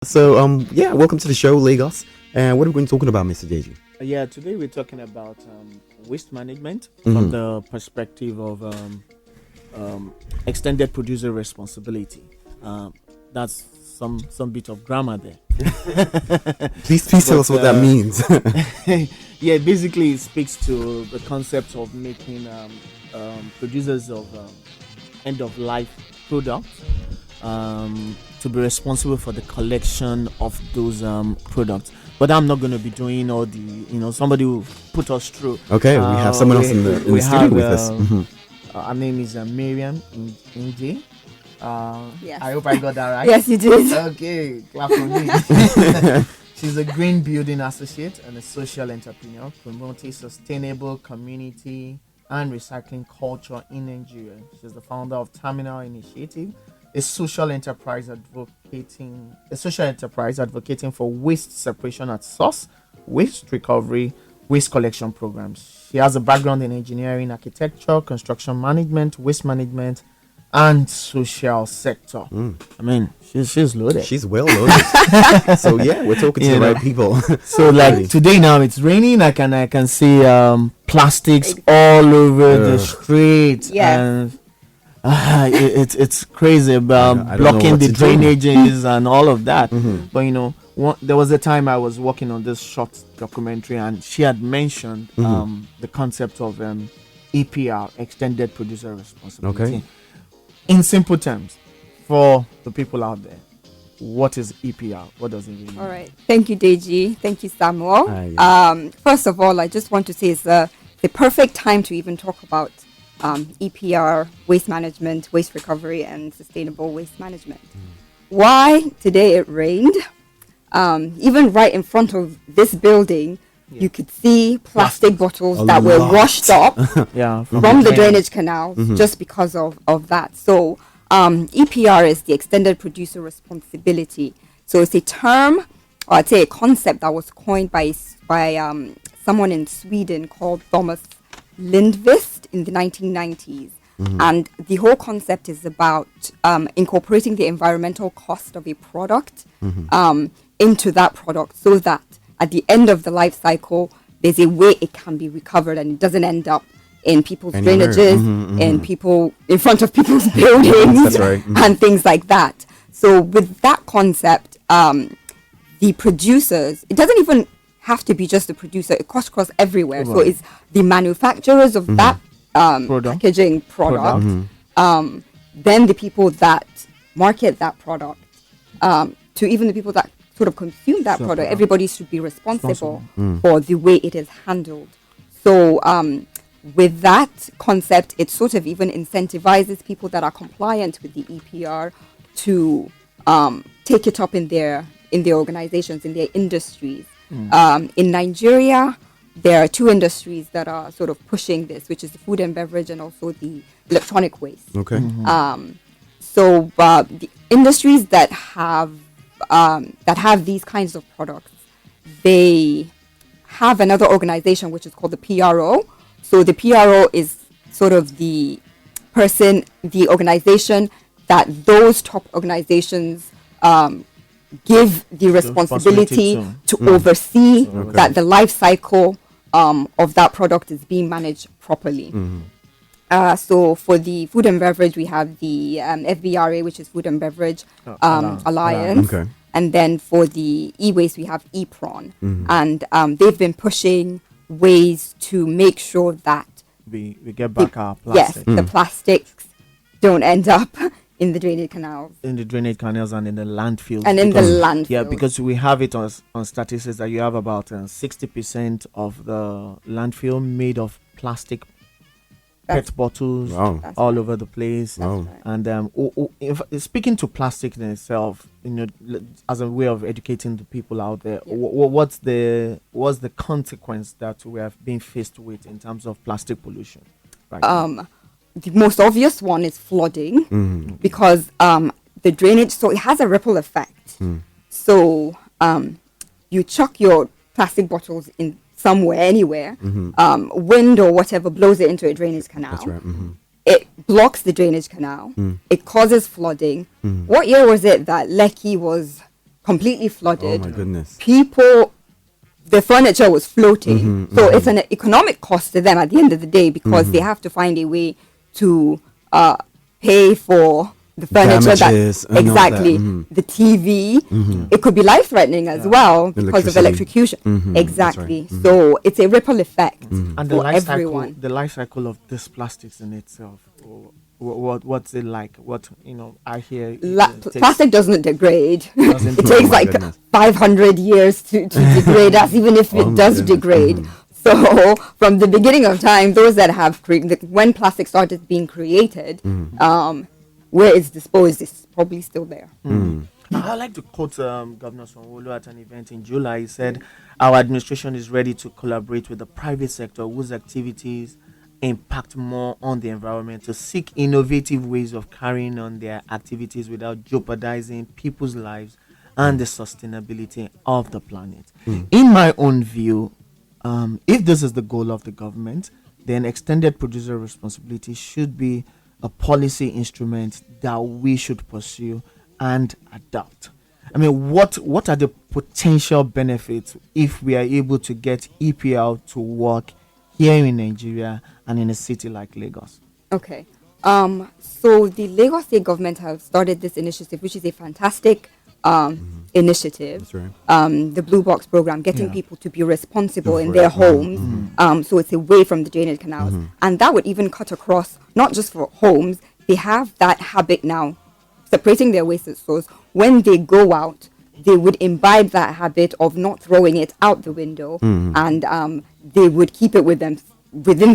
Welcome to the show, Lagos. And what are we going to be talking about, Mr. Deji? Yeah, today we're talking about waste management from the perspective of extended producer responsibility. That's some bit of grammar there. Please tell us what that means. Yeah, basically it speaks to the concept of making producers of end of life products to be responsible for the collection of those products. But I'm not going to be doing all the, somebody will put us through. Okay, we have someone else in the studio with us. Her name is Maryam Njie. Yes. I hope I got that right. Yes, you did. Okay, clap for me. She's a green building associate and a social entrepreneur promoting sustainable community and recycling culture in Nigeria. She's the founder of Terminal Initiative, a social enterprise advocating for waste separation at source, waste recovery, waste collection programs. She has a background in engineering, architecture, construction management, waste management, and social sector. I mean, she's loaded. She's well loaded. So yeah, we're talking to the right people. So like today now it's raining. I can see plastics all over the street. Yeah. And it's crazy about blocking the drainages and all of that. But there was a time I was working on this short documentary, and she had mentioned the concept of EPR, extended producer responsibility. Okay. In simple terms, for the people out there, what is EPR? What does it mean? All right. Thank you, Deji. Thank you, Samuel. First of all, I just want to say it's the perfect time to even talk about EPR, waste management, waste recovery, and sustainable waste management. Why? Today it rained. Even right in front of this building, you could see plastic bottles that were washed up from the drainage canal just because of that. So EPR is the extended producer responsibility. So it's a term, or I'd say a concept that was coined by someone in Sweden called Thomas Lindqvist in the 1990s. And the whole concept is about incorporating the environmental cost of a product into that product, so that at the end of the life cycle, there's a way it can be recovered and it doesn't end up in people's drainages, in front of people's buildings, and things like that. So with that concept, the producers, it doesn't even have to be just the producer, it cuts across everywhere. So it's the manufacturers of that packaging product, then the people that market that product, to even the people that sort of consume that product. Everybody should be responsible for the way it is handled. So with that concept, it sort of even incentivizes people that are compliant with the EPR to take it up in their organizations, in their industries. In Nigeria, there are two industries that are sort of pushing this, which is the food and beverage and also the electronic waste. Okay. So the industries that have these kinds of products, they have another organization which is called the PRO. So the PRO is sort of the organization that those top organizations give the responsibility to oversee that the life cycle of that product is being managed properly. So for the food and beverage, we have the FBRA, which is Food and Beverage Alliance. Okay. And then for the e-waste, we have EPRON. And they've been pushing ways to make sure that we get back our plastic. Yes, the plastics don't end up in the drainage canals. In the drainage canals and in the landfills. And in the landfills. Yeah, because we have it on statistics that you have about 60% of the landfill made of plastic PET bottles all over the place. And speaking to plastic in itself, as a way of educating the people out there, what's the consequence that we have been faced with in terms of plastic pollution? Right. The most obvious one is flooding, because the drainage, so it has a ripple effect. So you chuck your plastic bottles in somewhere, anywhere, wind or whatever blows it into a drainage canal. That's right. It blocks the drainage canal. It causes flooding. What year was it that Lekki was completely flooded. Oh my goodness. People, the furniture was floating. So it's an economic cost to them at the end of the day, because they have to find a way to pay for the furniture, damages, exactly, the TV. It could be life-threatening as well because of electrocution. Exactly. Right. So it's a ripple effect and for everyone. The life cycle of this plastics in itself. What's it like? What I hear. Plastic doesn't degrade. It takes like 500 years to degrade us, even if it does degrade. So from the beginning of time, those that have when plastic started being created, where it's disposed is probably still there. I like to quote Governor Sanwo-Olu at an event in July. He said, "Our administration is ready to collaborate with the private sector whose activities impact more on the environment to seek innovative ways of carrying on their activities without jeopardizing people's lives and the sustainability of the planet." In my own view, if this is the goal of the government, then extended producer responsibility should be a policy instrument that we should pursue and adopt. I mean, what are the potential benefits if we are able to get EPR to work here in Nigeria and in a city like Lagos? Okay. So the Lagos State government have started this initiative, which is a fantastic initiative. That's right. The Blue Box program, getting people to be responsible in their homes. So it's away from the drainage canals. And that would even cut across, not just for homes. They have that habit now, separating their waste at source. When they go out, they would imbibe that habit of not throwing it out the window, and they would keep it within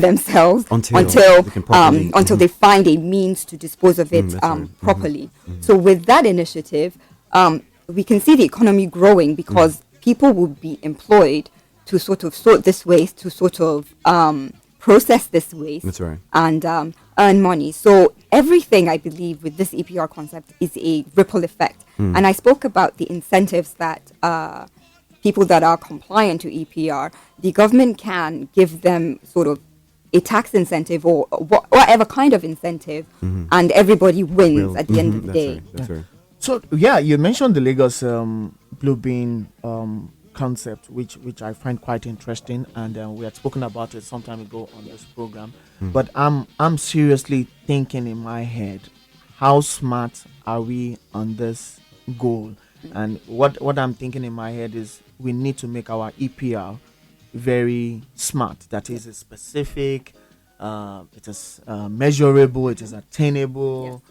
themselves until they find a means to dispose of it properly. So with that initiative, we can see the economy growing, because people will be employed to sort of sort this waste, to sort of process this waste. That's right. And earn money. So everything, I believe, with this EPR concept is a ripple effect. And I spoke about the incentives that people that are compliant to EPR, the government can give them sort of a tax incentive or whatever kind of incentive, and everybody wins at the end of the day. Right. That's right. So you mentioned the Lagos Blue Bean concept, which I find quite interesting, and we had spoken about it some time ago on this program. But I'm seriously thinking in my head, how smart are we on this goal? And what I'm thinking in my head is we need to make our EPR very smart. That is specific, it is measurable, it is attainable.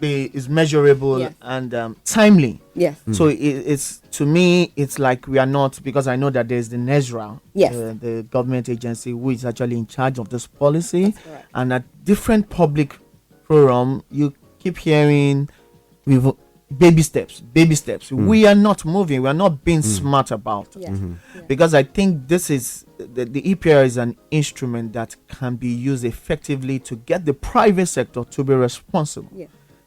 Is measurable and timely. Yes. So it's to me, it's like we are not, because I know that there's the NESRA, the government agency who is actually in charge of this policy. And at different public forum, you keep hearing we've baby steps. We are not moving. We are not being smart about it. Because I think this is the EPR is an instrument that can be used effectively to get the private sector to be responsible.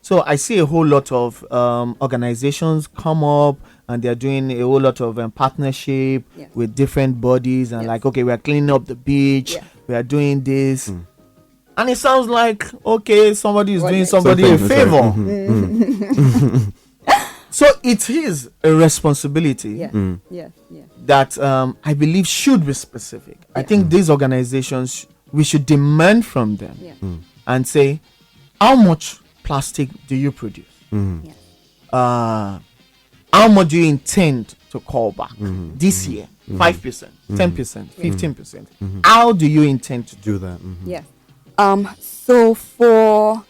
So I see a whole lot of organizations come up, and they're doing a whole lot of partnership with different bodies, and like, okay, we are cleaning up the beach, we are doing this, and it sounds like, okay, somebody is doing somebody a favor. So it is a responsibility that I believe should be specific. I think these organizations, we should demand from them and say, how much plastic do you produce? How much do you intend to call back this year? 5%, 10%, 15%. How do you intend to do that? So for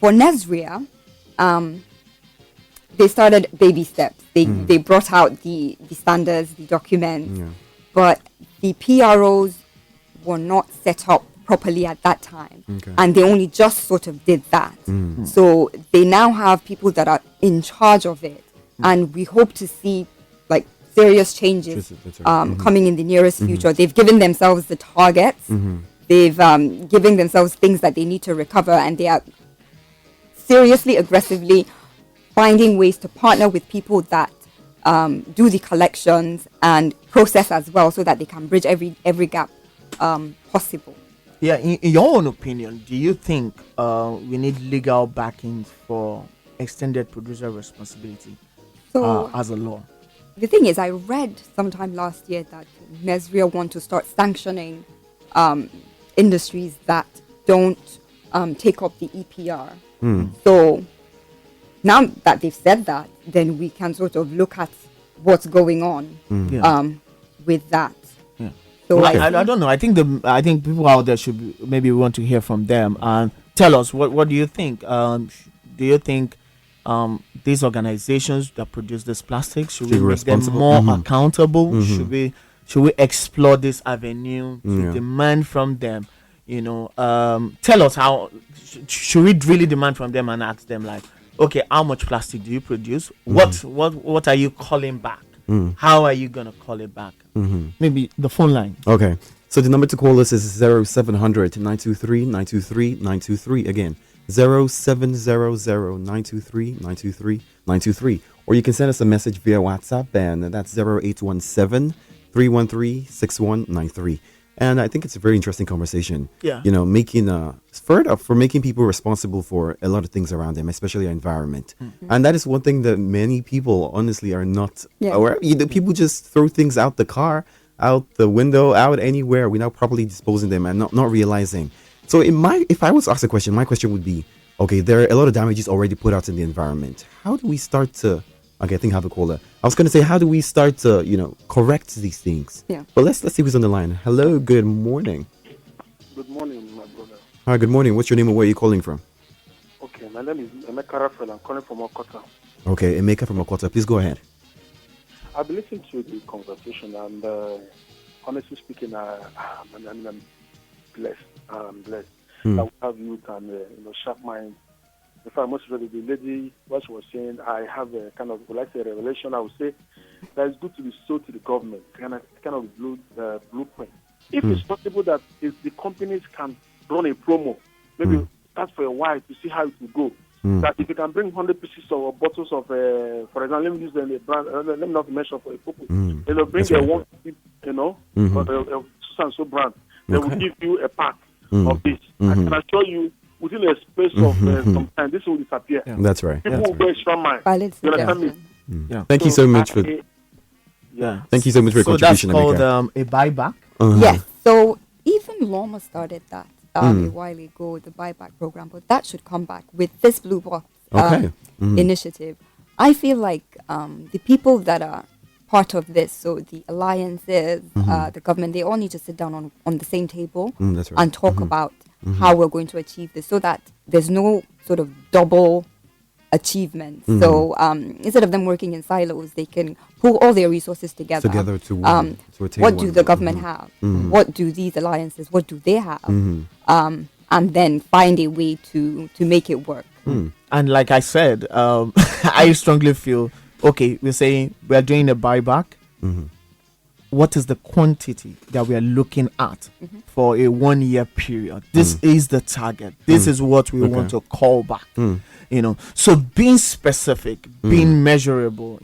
Nesria, they started baby steps. They brought out the standards, the documents, but the PROs were not set up properly at that time, and they only just sort of did that. So they now have people that are in charge of it, and we hope to see like serious changes coming in the nearest future. They've given themselves the targets. They've given themselves things that they need to recover, and they are seriously, aggressively finding ways to partner with people that do the collections and process as well, so that they can bridge every gap possible. Yeah, in your own opinion, do you think we need legal backing for extended producer responsibility So as a law? The thing is, I read sometime last year that Mesria want to start sanctioning industries that don't take up the EPR. So now that they've said that, then we can sort of look at what's going on with that. Yeah. So I don't know. I think people out there maybe we want to hear from them and tell us what do you think? Do you think these organizations that produce this plastic should we make them more accountable? Should we explore this avenue to demand from them? Tell us how should we really demand from them and ask them like, okay, how much plastic do you produce? What are you calling back? How are you gonna call it back? Maybe the phone line. Okay, so the number to call us is 0700 923 923 923. Again, 0700 923 923 923. Or you can send us a message via WhatsApp, and that's 0817 313 6193. And I think it's a very interesting conversation. Yeah. Making making people responsible for a lot of things around them, especially our environment. And that is one thing that many people honestly are not aware. People just throw things out the car, out the window, out anywhere without properly disposing them and not realizing. So if I was asked a question, my question would be, okay, there are a lot of damages already put out in the environment. How do we start to Okay, I think I have a caller. I was going to say, how do we start to, correct these things? Yeah. But let's see who's on the line. Hello, good morning. Good morning, my brother. Hi, good morning. What's your name and where are you calling from? Okay, my name is Emeka Raphael. I'm calling from Okota. Okay, Emeka from Okota. Please go ahead. I've been listening to the conversation and honestly speaking, I'm blessed. I'm blessed. I will have youth and sharp mind. In fact, most of the lady, what she was saying, I have a kind of, revelation. I would say that it's good to be sold to the government, kind of blueprint. If it's possible that if the companies can run a promo, maybe start for a while to see how it will go. That if you can bring 100 pieces of bottles of, for example, let me use the brand, let me not mention for a purpose. They'll bring a one, so and so brand. They will give you a pack of this. I can assure you, within a space of some time, this will disappear. Yeah. That's right. People will go extra mile. You understand me? Yeah. Thank you so much for. Thank you so much for your contribution. So that's called a buyback. Yes. So even Loma started that a while ago, the buyback program, but that should come back with this Blue Box initiative. I feel like the people that are part of this, so the alliances, the government, they all need to sit down on the same table and talk about how we're going to achieve this so that there's no sort of double achievement. So instead of them working in silos, they can pull all their resources together to what do the government have? What do these alliances, what do they have? And then find a way to make it work. And like I said, I strongly feel, okay, we're saying we're doing a buyback. What is the quantity that we are looking at for a 1 year period? This is the target. This is what we want to call back. So being specific, being measurable,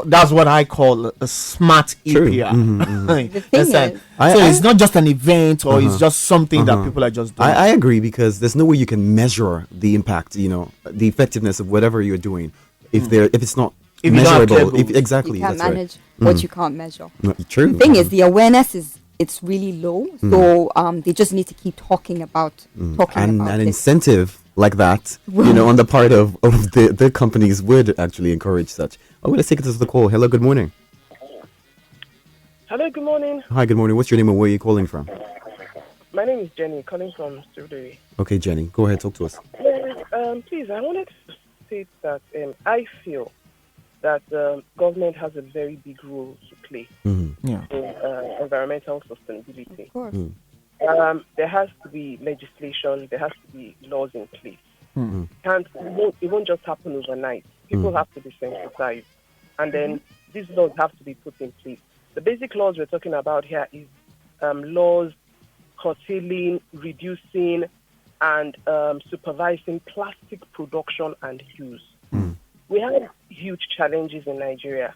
that's what I call a smart EPR. The thing is, so it's not just an event or it's just something that people are just doing. I agree, because there's no way you can measure the impact, the effectiveness of whatever you're doing if it's not measurable. Exactly. You can't manage what you can't measure. No, true. The thing is, the awareness it's really low. So they just need to keep talking about an incentive like that, on the part of the companies would actually encourage such. Oh, let's take it to the call. Hello, good morning. Hello, good morning. Hi, good morning. What's your name and where are you calling from? My name is Jenny, calling from Surrey. Okay, Jenny, go ahead, talk to us. Please, I wanted to state that I feel that government has a very big role to play in environmental sustainability. Of course. There has to be legislation, there has to be laws in place. It won't just happen overnight. People have to be sensitized. And then these laws have to be put in place. The basic laws we're talking about here is laws curtailing, reducing, and supervising plastic production and use. We have huge challenges in Nigeria.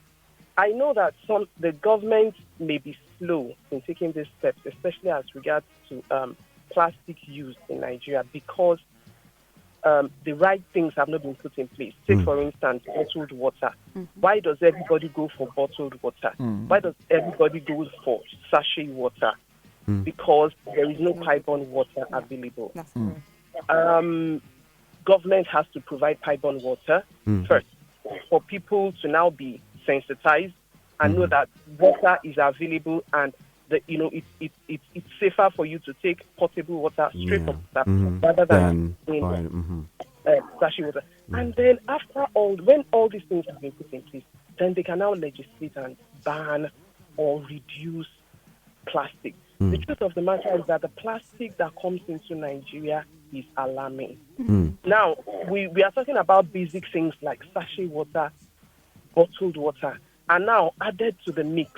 I know that the government may be slow in taking these steps, especially as regards to plastic use in Nigeria, because the right things have not been put in place. Take, for instance, bottled water. Why does everybody go for bottled water? Why does everybody go for sachet water? Because there is no pipe-on water available. Government has to provide pipe-on water first for people to now be sensitized and know that water is available, and it's safer for you to take potable water straight from tap rather than sachet water. And then after all, when all these things have been put in place, then they can now legislate and ban or reduce plastic. The truth of the matter is that the plastic that comes into Nigeria is alarming. Now, we are talking about basic things like sachet water, bottled water, and now added to the mix,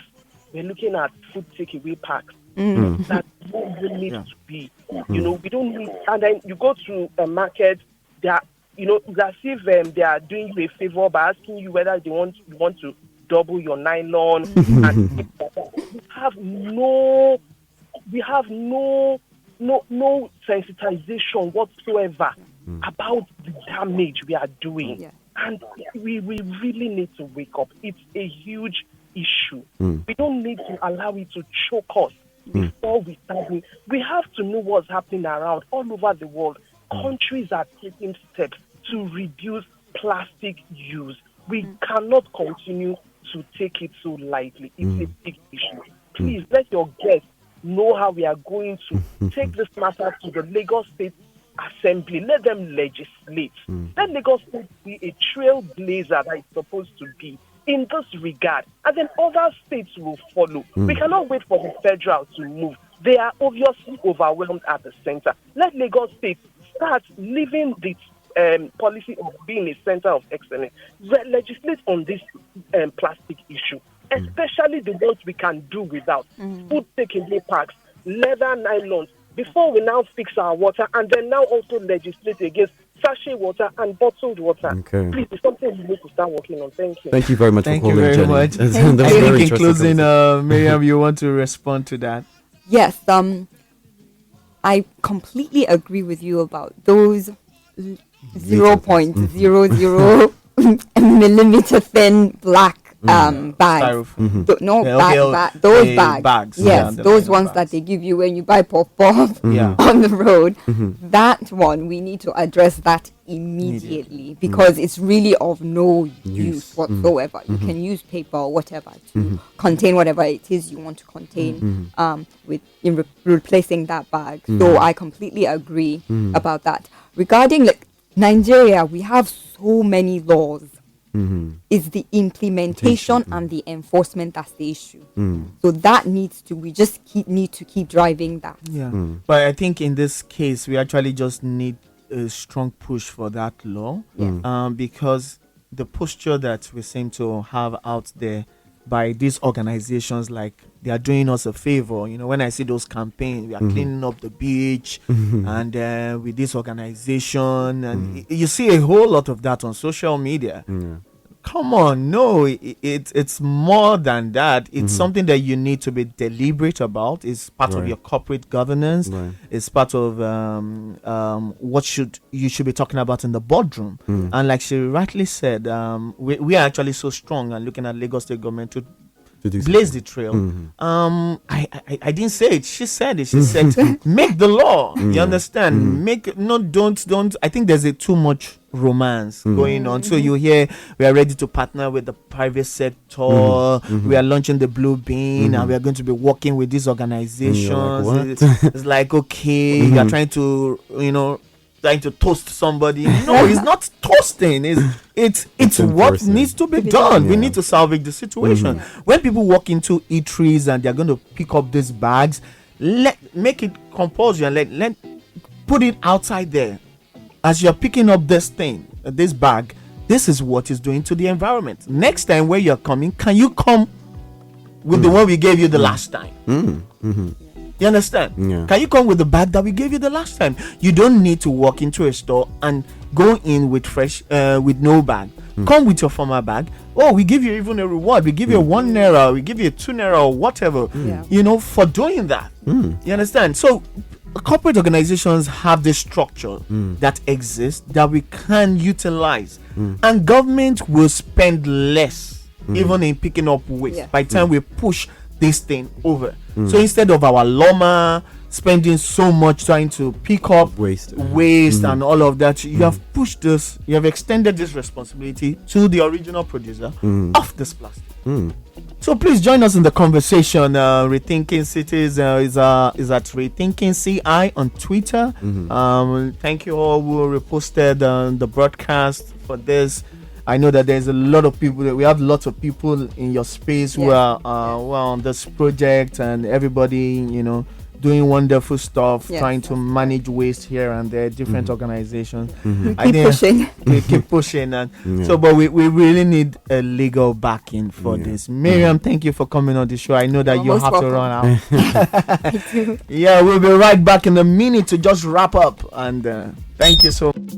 we're looking at food takeaway packs that don't really need to be. We don't need, and then you go to a market, they are, it's as if they are doing you a favor by asking you whether you want to double your nylon. And we have no sensitization whatsoever about the damage we are doing. And we really need to wake up. It's a huge issue. We don't need to allow it to choke us before we start. We have to know what's happening around all over the world. Countries are taking steps to reduce plastic use. We cannot continue to take it so lightly. It's a big issue. Please let your guests know how we are going to take this matter to the Lagos State Assembly. Let them legislate. Let Lagos State be a trailblazer that it's supposed to be in this regard, and then other states will follow. We cannot wait for the federal to move. They are obviously overwhelmed at the center. Let Lagos State start living this policy of being a center of excellence. Legislate on this plastic issue, especially the ones we can do without. Food takeaway packs, leather nylons, before we now fix our water, and then now also legislate against sachet water and bottled water. Okay. Please, it's something we need to start working on. Thank you. Thank you very much for calling, Jenny. Much. I think in closing, Maryam, you want to respond to that? Yes. I completely agree with you about those 0.00 millimeter thin black bags. Those bags. Yes, those ones that they give you when you buy pop-off on the road. That one, we need to address that immediately because it's really of no use whatsoever. You can use paper or whatever to contain whatever it is you want to contain in replacing that bag. So I completely agree about that. Regarding Nigeria, we have so many laws. It's the implementation and the enforcement that's the issue. So that we just need to keep driving that. But I think in this case we actually just need a strong push for that law because the posture that we seem to have out there by these organizations, like they are doing us a favor. When I see those campaigns, we are cleaning up the beach and with this organization, and you see a whole lot of that on social media. Come on, no, it's more than that. It's something that you need to be deliberate about. It's part of your corporate governance. It's part of what you should be talking about in the boardroom. And like she rightly said, we are actually so strong and looking at Lagos State government to blaze the trail. I didn't say it. She said it. She said, make the law. You understand? Don't. I think there's too much romance going on. So you hear we are ready to partner with the private sector. We are launching the Blue Bean, and we are going to be working with these organizations. It's like, okay, you are trying to toast somebody. No, it's not toasting. It's what needs to be done. We need to salvage the situation. When people walk into eateries and they're going to pick up these bags, make it compulsory and let put it outside there. As you're picking up this bag, this is what it's doing to the environment. Next time when you're coming, can you come with the one we gave you the last time? You understand? Can you come with the bag that we gave you the last time? You don't need to walk into a store and go in with fresh, with no bag. Come with your former bag. Oh, we give you even a reward. We give you 1 naira. We give you 2 naira or whatever. For doing that. You understand? So corporate organizations have this structure that exists that we can utilize, and government will spend less even in picking up waste by the time we push this thing over. So instead of our lawma spending so much trying to pick up waste and all of that, you have pushed this, you have extended this responsibility to the original producer of this plastic. So please join us in the conversation. Rethinking Cities is at Rethinking CI on Twitter. Thank you all who reposted the broadcast for this. I know that there's a lot of people. We have lots of people in your space who are on this project, and everybody, doing wonderful stuff, trying to manage waste here and there, different organizations. We keep pushing. And so, but we really need a legal backing for this. Miriam, thank you for coming on the show. I know that you have to run out. Yeah, we'll be right back in a minute to just wrap up. And thank you so much.